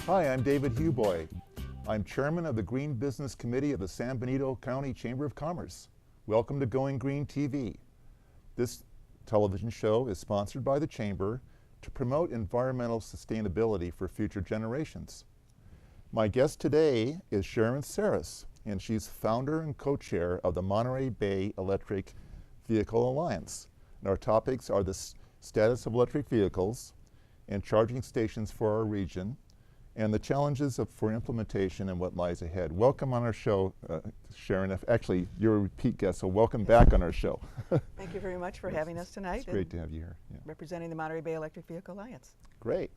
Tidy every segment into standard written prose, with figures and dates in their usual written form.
Hi, I'm David Huboi. I'm chairman of the Green Business Committee of the San Benito County Chamber of Commerce. Welcome to Going Green TV. This television show is sponsored by the Chamber to promote environmental sustainability for future generations. My guest today is Sharon Sarris, and she's founder and co-chair of the Monterey Bay Electric Vehicle Alliance. And our topics are the status of electric vehicles and charging stations for our region, and the challenges for implementation and what lies ahead. Welcome on our show, Sharon. Actually, you're a repeat guest, so welcome back on our show. Thank you very much for having us tonight. It's great to have you here. Yeah. Representing the Monterey Bay Electric Vehicle Alliance. Great.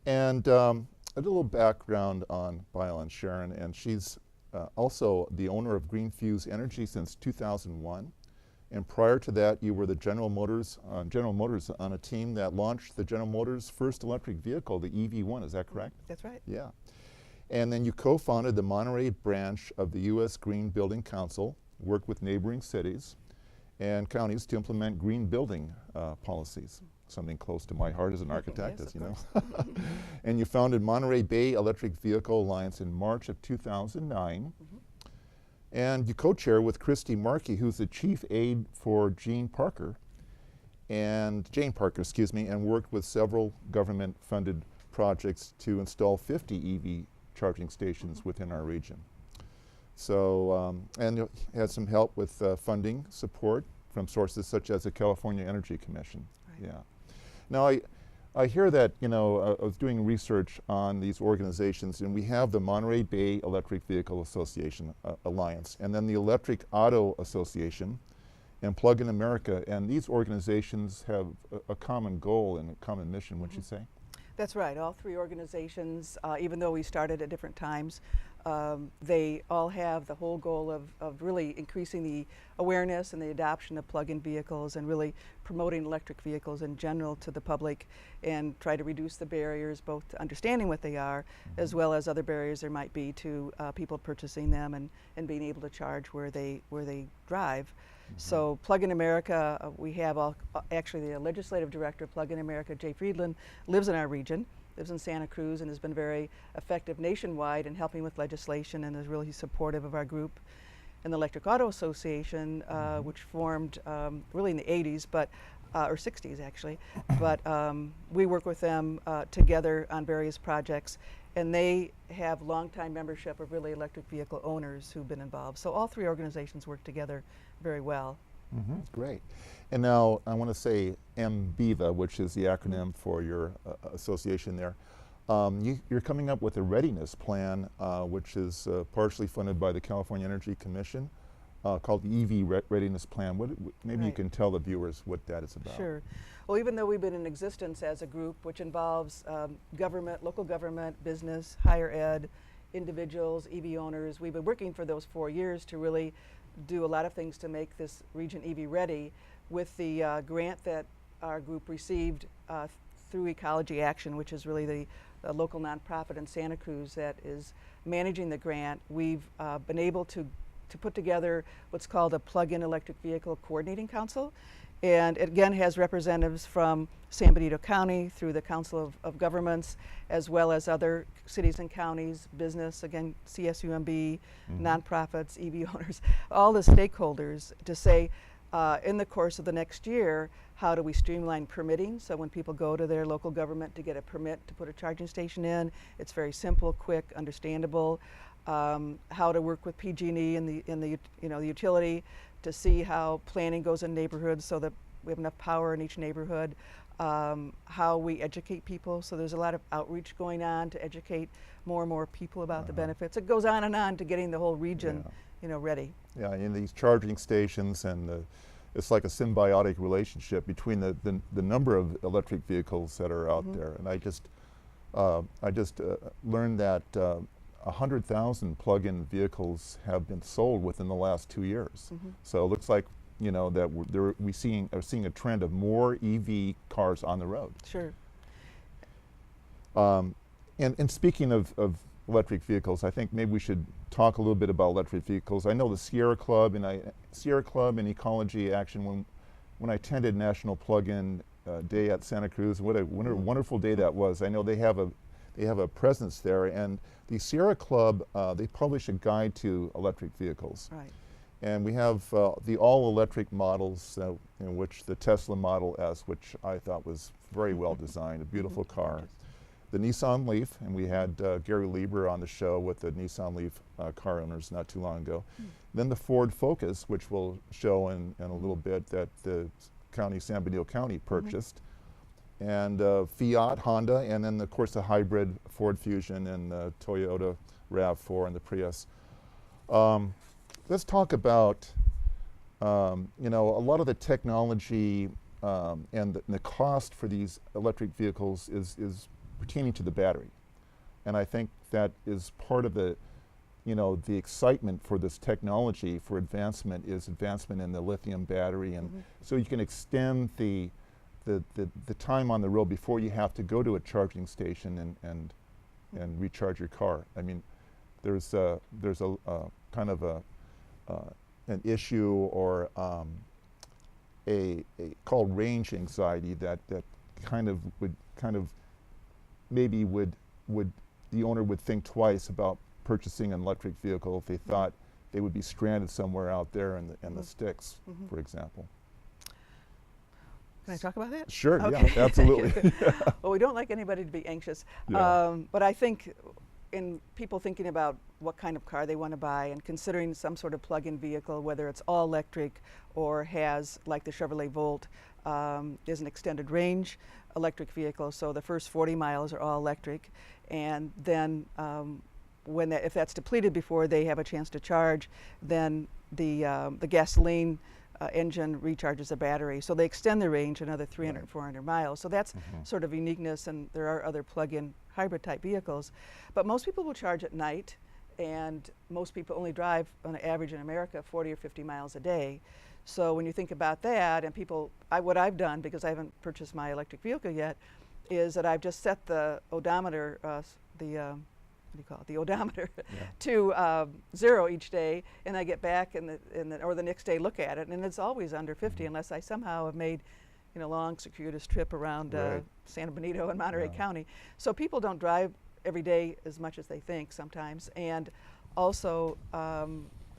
And a little background on Sharon, and she's also the owner of Green Fuse Energy since 2001. And prior to that, you were the General Motors on a team that launched the General Motors first electric vehicle, the EV1, is that correct? That's right. Yeah. And then you co-founded the Monterey branch of the U.S. Green Building Council, worked with neighboring cities and counties to implement green building policies, something close to my heart as an architect, yes, as you know. And you founded Monterey Bay Electric Vehicle Alliance in March of 2009. And you co-chair with Christy Markey, who's the chief aide for Jane Parker, and worked with several government-funded projects to install 50 EV charging stations within our region. So, and you had some help with funding support from sources such as the California Energy Commission. Right. Yeah. Now, I hear that, I was doing research on these organizations, and we have the Monterey Bay Electric Vehicle Association Alliance, and then the Electric Auto Association, and Plug in America, and these organizations have a common goal and a common mission, wouldn't you say? That's right. All three organizations, even though we started at different times, they all have the whole goal of really increasing the awareness and the adoption of plug-in vehicles and really promoting electric vehicles in general to the public and try to reduce the barriers both to understanding what they are as well as other barriers there might be to people purchasing them and being able to charge where they drive. So Plug in America, we have actually the legislative director of Plug in America, Jay Friedland, lives in our region, lives in Santa Cruz, and has been very effective nationwide in helping with legislation and is really supportive of our group. And the Electric Auto Association, which formed really in the 80s, or 60s actually, but we work with them together on various projects, and they have longtime membership of really electric vehicle owners who've been involved. So all three organizations work together very well. Great. And now I want to say MBVA, which is the acronym for your association there. You're coming up with a readiness plan, which is partially funded by the California Energy Commission, called the EV Readiness Plan. Maybe you can tell the viewers what that is about. Sure. Well, even though we've been in existence as a group, which involves government, local government, business, higher ed, individuals, EV owners, we've been working for those 4 years to really do a lot of things to make this region EV ready. With the grant that our group received through Ecology Action, which is really the local nonprofit in Santa Cruz that is managing the grant, we've been able to put together what's called a Plug-in Electric Vehicle Coordinating Council. And it again has representatives from San Benito County through the Council of Governments, as well as other cities and counties, business, again, CSUMB, nonprofits, EV owners, all the stakeholders to say, in the course of the next year, how do we streamline permitting? So when people go to their local government to get a permit to put a charging station in, it's very simple, quick, understandable. How to work with PG&E and the utility to see how planning goes in neighborhoods so that we have enough power in each neighborhood. How we educate people. So there's a lot of outreach going on to educate more and more people about the benefits. It goes on to getting the whole region, ready. Yeah, in these charging stations, and it's like a symbiotic relationship between the number of electric vehicles that are out there. And I just learned that 100,000 plug-in vehicles have been sold within the last 2 years. So it looks like that we're seeing a trend of more EV cars on the road. Sure. And speaking of electric vehicles, I think maybe we should talk a little bit about electric vehicles. I know the Sierra Club and Ecology Action, when I attended National Plug-in Day at Santa Cruz, what a wonderful day that was. I know they have they have a presence there. And the Sierra Club, they publish a guide to electric vehicles. Right. And we have the all-electric models, in which the Tesla Model S, which I thought was very well designed, a beautiful car. The Nissan Leaf, and we had Gary Lieber on the show with the Nissan Leaf car owners not too long ago. Then the Ford Focus, which we'll show in a little bit, that the San Benito County purchased. And Fiat, Honda, and then of course the hybrid Ford Fusion and the Toyota RAV4 and the Prius. Let's talk about, you know, a lot of the technology and the cost for these electric vehicles is pertaining to the battery. And I think that is part of the, you know, the excitement for this technology for advancement is advancement in the lithium battery. And so you can extend the time on the road before you have to go to a charging station and recharge your car. I mean, there's a kind of an issue or called range anxiety that kind of maybe the owner would think twice about purchasing an electric vehicle if they thought they would be stranded somewhere out there in the sticks, for example. Can I talk about that? Sure, okay. yeah, absolutely. Well, we don't like anybody to be anxious, Yeah. but I think in people thinking about what kind of car they want to buy and considering some sort of plug-in vehicle, whether it's all electric or has, like the Chevrolet Volt, is an extended range electric vehicle, so the first 40 miles are all electric, and then if that's depleted before they have a chance to charge, then the gasoline engine recharges the battery. So they extend the range another 300, 400 miles. So that's sort of uniqueness, and there are other plug-in hybrid type vehicles. But most people will charge at night, and most people only drive on average in America 40 or 50 miles a day. So when you think about that, and what I've done, because I haven't purchased my electric vehicle yet, is that I've just set the odometer, what do you call it, the odometer, to 0 each day, and I get back or the next day look at it, and it's always under 50 unless I somehow have made, you know, long circuitous trip around San Benito and Monterey County. So people don't drive every day as much as they think sometimes, and also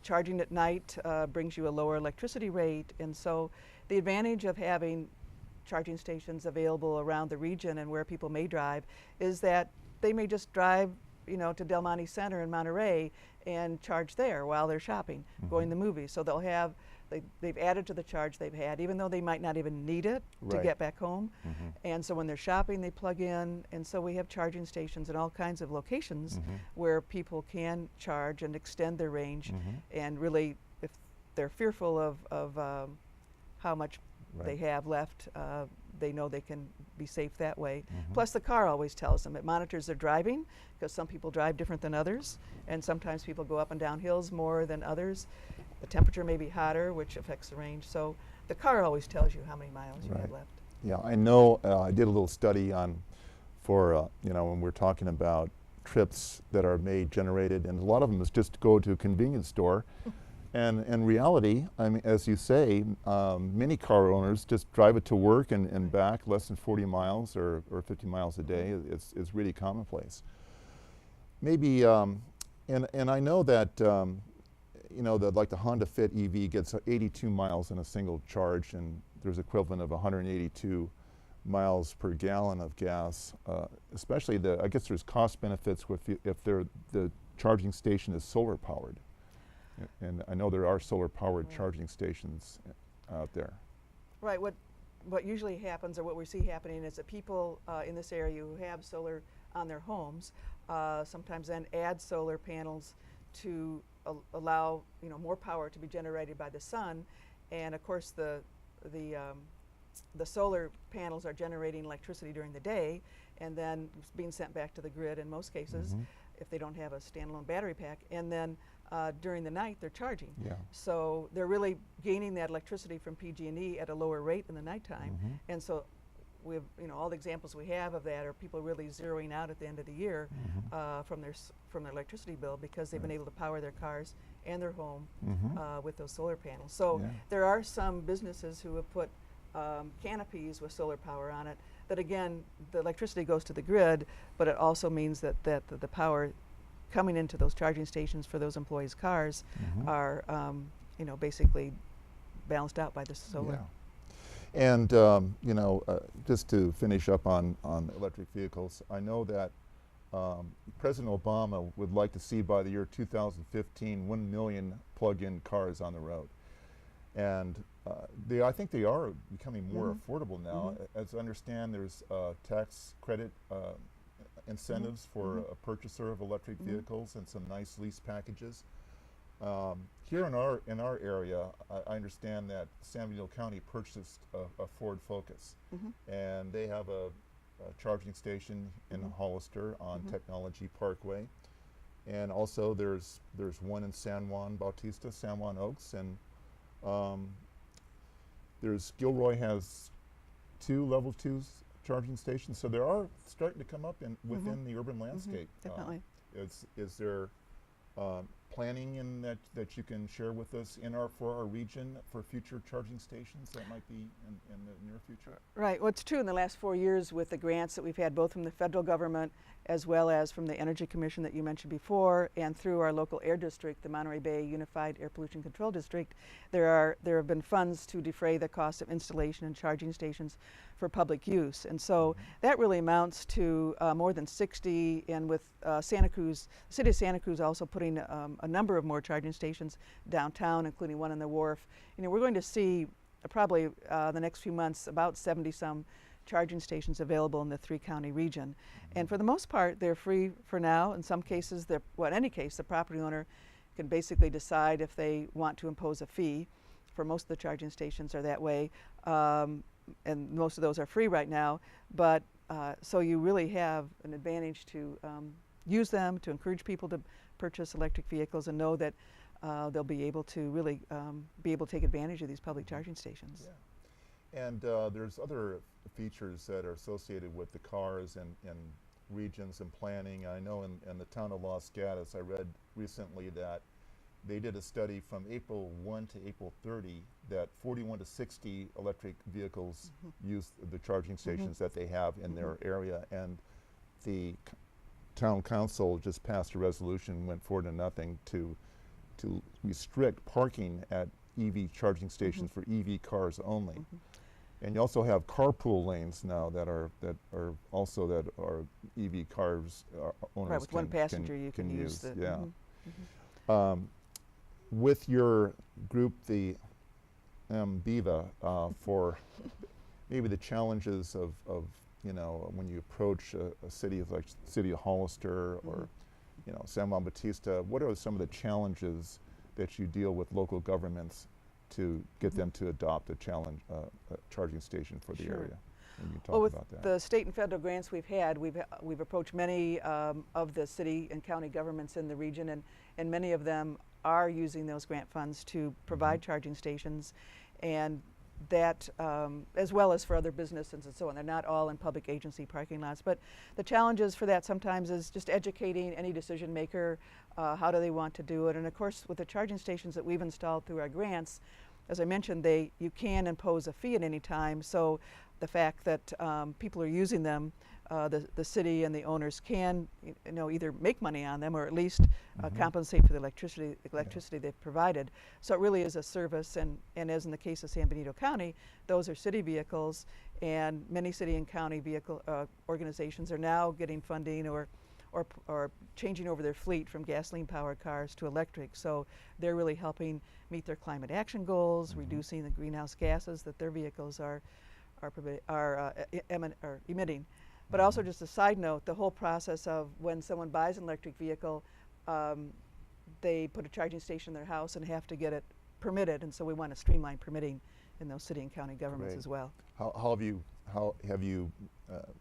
charging at night brings you a lower electricity rate, and so the advantage of having charging stations available around the region and where people may drive is that they may just drive, you know, to Del Monte Center in Monterey and charge there while they're shopping, going to the movies. So they've added to the charge they've had, even though they might not even need it to get back home. And so when they're shopping, they plug in. And so we have charging stations in all kinds of locations where people can charge and extend their range. And really, if they're fearful of how much they have left, they know they can be safe that way. Plus the car always tells them. It monitors their driving, because some people drive different than others, and sometimes people go up and down hills more than others. The temperature may be hotter, which affects the range. So the car always tells you how many miles you have left. Yeah, I know. I did a little study for you know, when we're talking about trips that are generated, and a lot of them is just go to a convenience store. And in reality, I mean, as you say, many car owners just drive it to work and back less than 40 miles or 50 miles a day. It's really commonplace. Maybe, and I know that, you know, like the Honda Fit EV gets 82 miles in a single charge, and there's equivalent of 182 miles per gallon of gas. Especially I guess there's cost benefits if the charging station is solar powered. And I know there are solar-powered charging stations out there. Right. What usually happens, or what we see happening, is that people in this area who have solar on their homes sometimes then add solar panels to allow, you know, more power to be generated by the sun. And of course, the solar panels are generating electricity during the day, and then it's being sent back to the grid in most cases, if they don't have a standalone battery pack. And then during the night, they're charging. So they're really gaining that electricity from PG&E at a lower rate in the nighttime. And so we've, you know, all the examples we have of that are people really zeroing out at the end of the year from their electricity bill, because they've been able to power their cars and their home with those solar panels. So there are some businesses who have put canopies with solar power on it, that again, the electricity goes to the grid, but it also means that the power coming into those charging stations for those employees' cars are, you know, basically balanced out by the solar. Yeah. And you know, just to finish up on electric vehicles, I know that President Obama would like to see by the year 2015 1 million plug-in cars on the road. And I think they are becoming more affordable now. As I understand, there's tax credit incentives for a purchaser of electric vehicles and some nice lease packages. Here in our area, I understand that San Benito County purchased a Ford Focus, and they have a charging station in Hollister on Technology Parkway, and also there's one in San Juan Bautista, San Juan Oaks, and there's Gilroy has 2 level 2 charging stations, so there are starting to come up within the urban landscape. Definitely. Is there planning in that you can share with us for our region for future charging stations that might be in the near future? Right. Well, it's true in the last 4 years with the grants that we've had both from the federal government as well as from the Energy Commission that you mentioned before, and through our local air district, the Monterey Bay Unified Air Pollution Control District. There have been funds to defray the cost of installation and charging stations for public use, and so that really amounts to more than 60. And with Santa Cruz, the city of Santa Cruz also putting a number of more charging stations downtown, including one on the wharf. You know, we're going to see probably the next few months about 70-some charging stations available in the 3-county region. And for the most part, they're free for now. In some cases, in any case, the property owner can basically decide if they want to impose a fee. For most of the charging stations are that way, and most of those are free right now. But so you really have an advantage to use them, to encourage people to purchase electric vehicles and know that they'll be able to really take advantage of these public charging stations. Yeah. And there's other features that are associated with the cars and regions and planning. I know in the town of Los Gatos, I read recently that they did a study from April 1 to April 30 that 41 to 60 electric vehicles use the charging stations that they have in their area, and the town council just passed a resolution, went 4-0, to restrict parking at EV charging stations for EV cars only. And you also have carpool lanes now that are EV cars owners right, with one passenger you can use. Yeah. With your group, the BIVA, for maybe the challenges of you know, when you approach a city like City of Hollister or you know, San Juan Bautista, what are some of the challenges that you deal with local governments to get them to adopt a charging station for the area? And you talk with about that. The state and federal grants we've had, we've approached many of the city and county governments in the region, and many of them are using those grant funds to provide charging stations, and that as well as for other businesses and so on. They're not all in public agency parking lots, but the challenges for that sometimes is just educating any decision maker. How do they want to do it? And of course, with the charging stations that we've installed through our grants, as I mentioned, you can impose a fee at any time. So the fact that people are using them, the city and the owners can, you know, either make money on them or at least compensate for the electricity they've provided. So it really is a service, and as in the case of San Benito County, those are city vehicles, and many city and county vehicle organizations are now getting funding or changing over their fleet from gasoline-powered cars to electric. So they're really helping meet their climate action goals, reducing the greenhouse gases that their vehicles are emitting. But also, just a side note, the whole process of when someone buys an electric vehicle, they put a charging station in their house and have to get it permitted, and so we want to streamline permitting in those city and county governments as well. How have you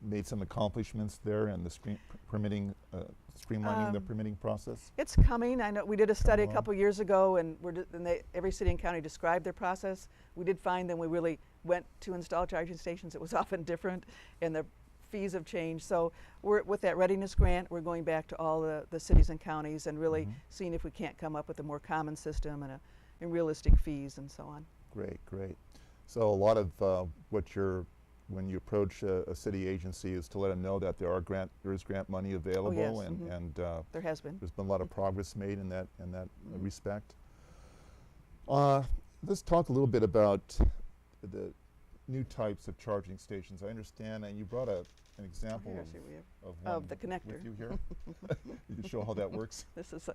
made some accomplishments there in the permitting, streamlining the permitting process? It's coming. I know we did a study a couple years ago, and every city and county described their process. We did find that when we really went to install charging stations, it was often different, and the fees have changed. So with that readiness grant, we're going back to all the cities and counties and really seeing if we can't come up with a more common system and realistic fees and so on. Great, great. So a lot of what you're when you approach a city agency is to let them know that there is grant money available, yes, and there has been. there's been a lot of progress made in that respect. Let's talk a little bit about the new types of charging stations. I understand, and you brought an example of the connector with you here. You can show how that works. This is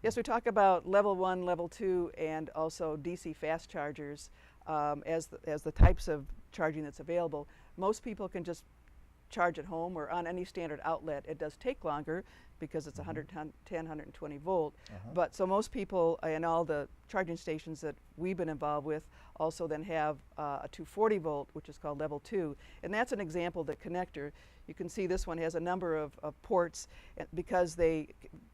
yes, we talk about level 1, level 2, and also DC fast chargers as the types of charging that's available. Most people can just charge at home or on any standard outlet. It does take longer because it's 110, 120 volt. But so most people and all the charging stations that we've been involved with also then have a 240 volt, which is called level 2. And that's an example of the connector. You can see this one has a number of ports because they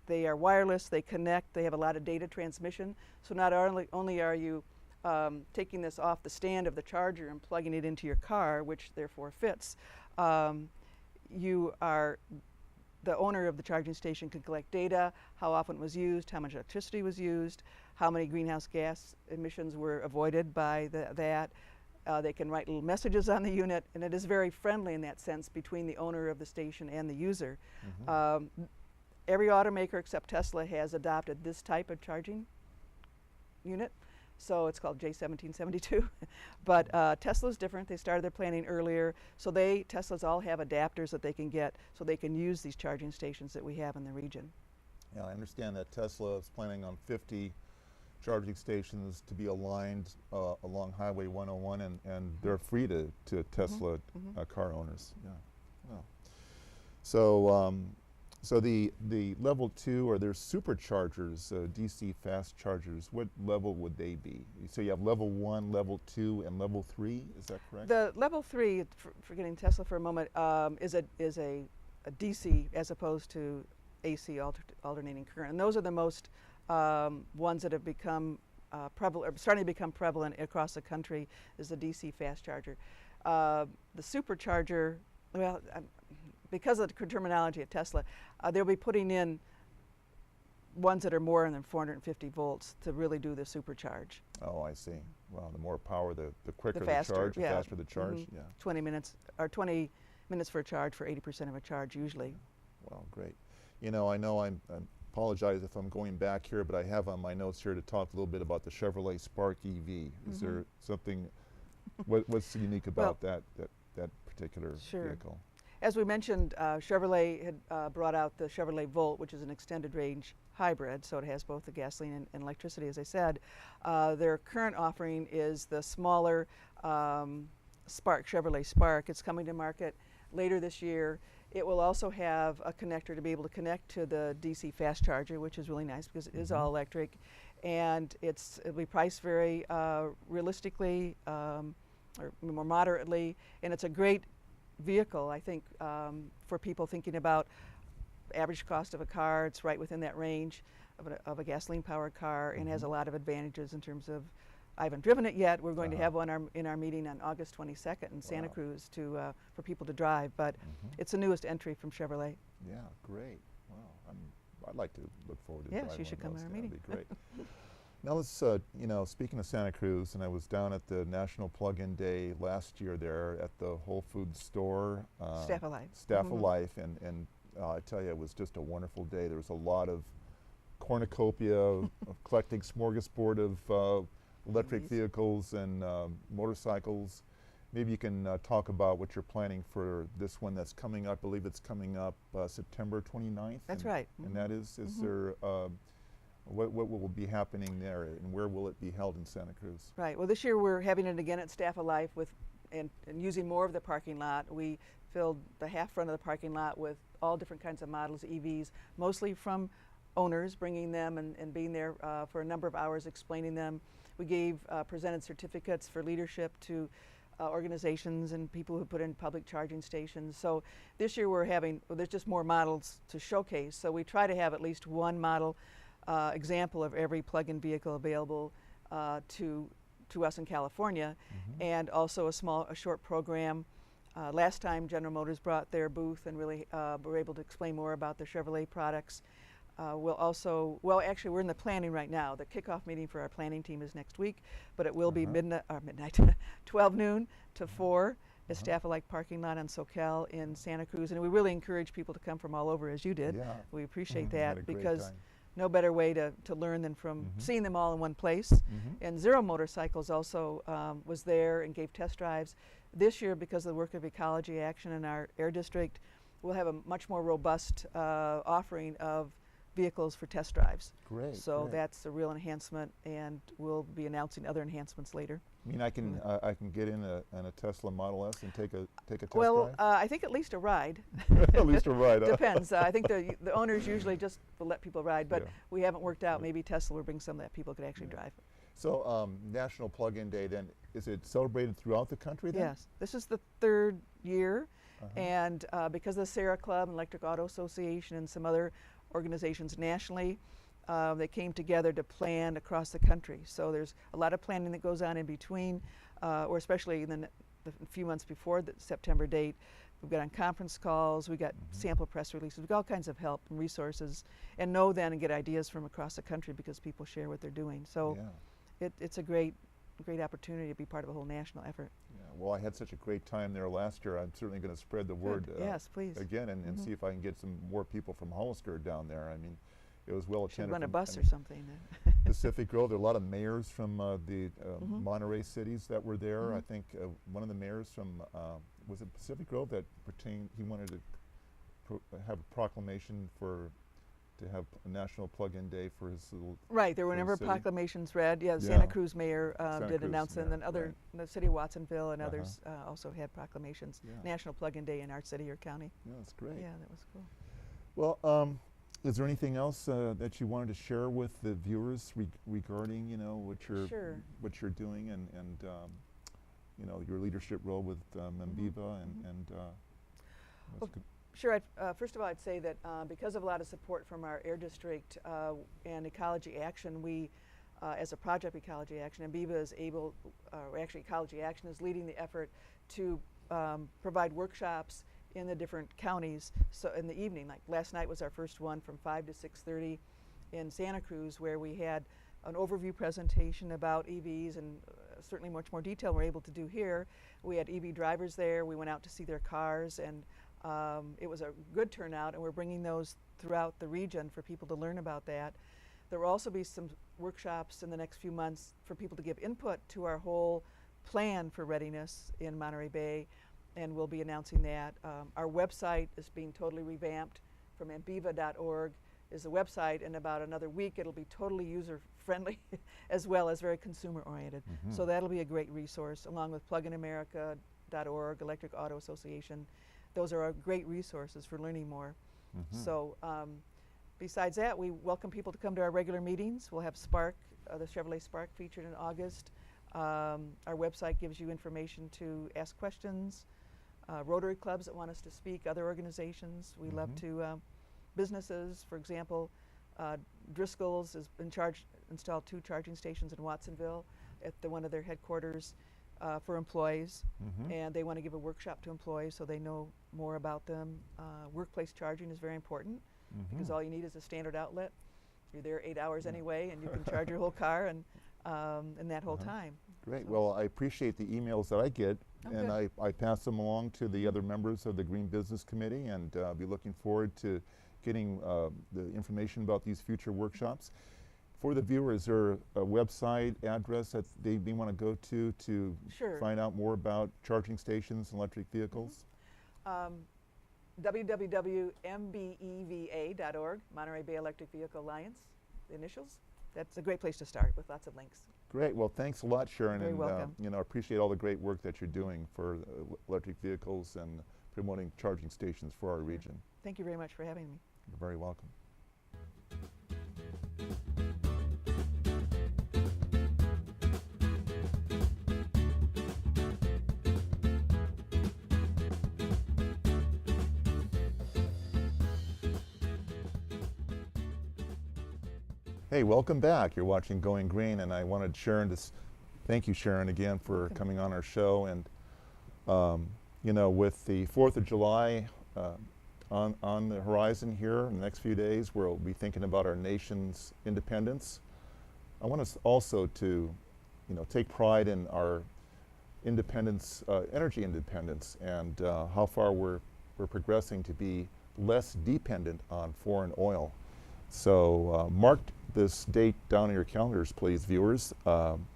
are wireless, they connect, they have a lot of data transmission. So not only are you taking this off the stand of the charger and plugging it into your car, which therefore fits, you are the owner of the charging station can collect data, how often it was used, how much electricity was used, how many greenhouse gas emissions were avoided by that. They can write little messages on the unit, and it is very friendly in that sense between the owner of the station and the user. Every automaker except Tesla has adopted this type of charging unit. So it's called J1772. But Tesla's different. They started their planning earlier. So Teslas all have adapters that they can get so they can use these charging stations that we have in the region. Yeah, I understand that Tesla is planning on 50 charging stations to be aligned along Highway 101, and they're free to Tesla car owners. Yeah. Wow. So so the level 2, or there's superchargers, DC fast chargers. What level would they be? So you have level 1, level 2, and level 3. Is that correct? The level 3, forgetting Tesla for a moment, is a DC as opposed to AC alternating current, and those are the most ones that have become prevalent, or starting to become prevalent across the country. Is the DC fast charger. The supercharger, well, because of the terminology at Tesla, they'll be putting in ones that are more than 450 volts to really do the supercharge. Oh, I see. Well, the more power, the quicker the faster, charge, the faster the charge. Yeah. 20 minutes for a charge for 80% of a charge usually. Well, great. You know, I I apologize if I'm going back here, but I have on my notes here to talk a little bit about the Chevrolet Spark EV. Is there something? What's unique about that particular vehicle? As we mentioned, Chevrolet had brought out the Chevrolet Volt, which is an extended range hybrid, so it has both the gasoline and electricity, as I said. Their current offering is the smaller Spark, Chevrolet Spark. It's coming to market later this year. It will also have a connector to be able to connect to the DC fast charger, which is really nice because it is all electric, and it'll be priced very realistically, or more moderately, and it's a great vehicle, I think, for people thinking about average cost of a car. It's right within that range of a gasoline-powered car, and has a lot of advantages in terms of. I haven't driven it yet. We're going to have one in our meeting on August 22nd in Santa Cruz for people to drive, but it's the newest entry from Chevrolet. Yeah, great. Wow, I'd like to look forward to driving one of those. Yes, you should come to our meeting. That'd be great. Now let's, you know, speaking of Santa Cruz, and I was down at the National Plug-in Day last year there at the Whole Foods store. Staff of Life. Staff of Life, and I tell you, it was just a wonderful day. There was a lot of cornucopia of eclectic smorgasbord of electric vehicles and motorcycles. Maybe you can talk about what you're planning for this one that's coming up. I believe it's coming up September 29th. That's right. And that is there, what will be happening there, and where will it be held in Santa Cruz? Right. Well, this year we're having it again at Staff of Life and using more of the parking lot. We filled the half front of the parking lot with all different kinds of models, EVs, mostly from owners, bringing them and being there for a number of hours explaining them. We presented certificates for leadership to organizations and people who put in public charging stations. So this year there's just more models to showcase. So we try to have at least one model example of every plug-in vehicle available to us in California, and also a short program. Last time General Motors brought their booth and really were able to explain more about the Chevrolet products. Actually we're in the planning right now. The kickoff meeting for our planning team is next week, but it will be midnight, 12 noon to 4, a staff-alike parking lot on Soquel in Santa Cruz, and we really encourage people to come from all over, as you did. Yeah. We appreciate Had a that great because time. no better way to learn than from seeing them all in one place. And Zero Motorcycles also was there and gave test drives. This year, because of the work of Ecology Action in our air district, we'll have a much more robust offering of vehicles for test drives. Great. So great. that's a real enhancement, and we'll be announcing other enhancements later. I mean, I can get in a Tesla Model S and take a test Well, drive. I think at least a ride. At least a ride. Huh? Depends. I think the owners usually just will let people ride, but Yeah. we haven't worked out. Maybe Tesla will bring some that people could actually drive. So National Plug-in Day, then, is it celebrated throughout the country then? Yes, this is the third year, and because of the Sarah Club and Electric Auto Association and some other organizations nationally, they came together to plan across the country. So there's a lot of planning that goes on in between, or especially in the few months before the September date. We've got on conference calls, we got sample press releases, we've got all kinds of help and resources, and know then and get ideas from across the country because people share what they're doing. So it's a great opportunity to be part of a whole national effort. Yeah. Well, I had such a great time there last year. I'm certainly going to spread the word Yes, please. again and see if I can get some more people from Hollister down there. I mean, it was well attended. Should run a from, bus I or mean, something. Pacific Grove. There are a lot of mayors from the Monterey cities that were there. I think one of the mayors from was it Pacific Grove that pertained. He wanted to have a proclamation to have a National Plug-in Day for his little. Right, there were a for number his of city. proclamations read. Yeah, the Yeah. Santa Cruz mayor Santa did Cruz announce it, and mayor, then other, right. the city of Watsonville and others also had proclamations. Yeah. National Plug-in Day in our city or county. Yeah, that's great. Yeah, that was cool. Well, is there anything else that you wanted to share with the viewers regarding, what you're doing and your leadership role with MBIVA and that's good. Sure. First of all, I'd say that because of a lot of support from our air district and Ecology Action, we, as a project Ecology Action, and MBIVA is able, or actually Ecology Action is leading the effort to provide workshops in the different counties. So in the evening, like last night was our first one from 5 to 6:30 in Santa Cruz, where we had an overview presentation about EVs and certainly much more detail we're able to do here. We had EV drivers there. We went out to see their cars, and it was a good turnout, and we're bringing those throughout the region for people to learn about that. There will also be some workshops in the next few months for people to give input to our whole plan for readiness in Monterey Bay, and we'll be announcing that. Our website is being totally revamped from ambiva.org is the website. In about another week it'll be totally user-friendly as well as very consumer-oriented. So that'll be a great resource, along with pluginamerica.org, Electric Auto Association. Those are great resources for learning more. So besides that, we welcome people to come to our regular meetings. We'll have Spark, the Chevrolet Spark featured in August. Our website gives you information to ask questions. Rotary clubs that want us to speak, other organizations. We love to, businesses, for example, Driscoll's is installed 2 charging stations in Watsonville at one of their headquarters for employees, and they want to give a workshop to employees so they know more about them. Workplace charging is very important because all you need is a standard outlet. You're there 8 hours anyway, and you can charge your whole car and in that whole time. Great. So. Well, I appreciate the emails that I get, and I pass them along to the other members of the Green Business Committee, and I'll be looking forward to getting the information about these future workshops. For the viewers, is there a website address that they may want to go to find out more about charging stations and electric vehicles? www.mbeva.org, Monterey Bay Electric Vehicle Alliance, the initials. That's a great place to start with lots of links. Great. Well, thanks a lot, Sharon. Very and welcome. Appreciate all the great work that you're doing for electric vehicles and promoting charging stations for our region. Thank you very much for having me. You're very welcome. Hey, welcome back. You're watching Going Green, and I wanted Sharon to thank you, Sharon, again for coming on our show. And with the 4th of July on the horizon here in the next few days, we'll be thinking about our nation's independence. I want us also to, take pride in our independence, energy independence, and how far we're progressing to be less dependent on foreign oil. So mark this date down in your calendars, please, viewers.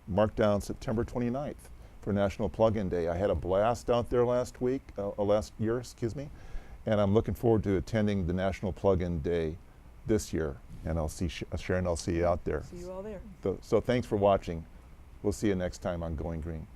Mark down September 29th for National Plug-in Day. I had a blast out there last year, excuse me, and I'm looking forward to attending the National Plug-in Day this year. And I'll see Sharon, I'll see you out there. See you all there. So thanks for watching. We'll see you next time on Going Green.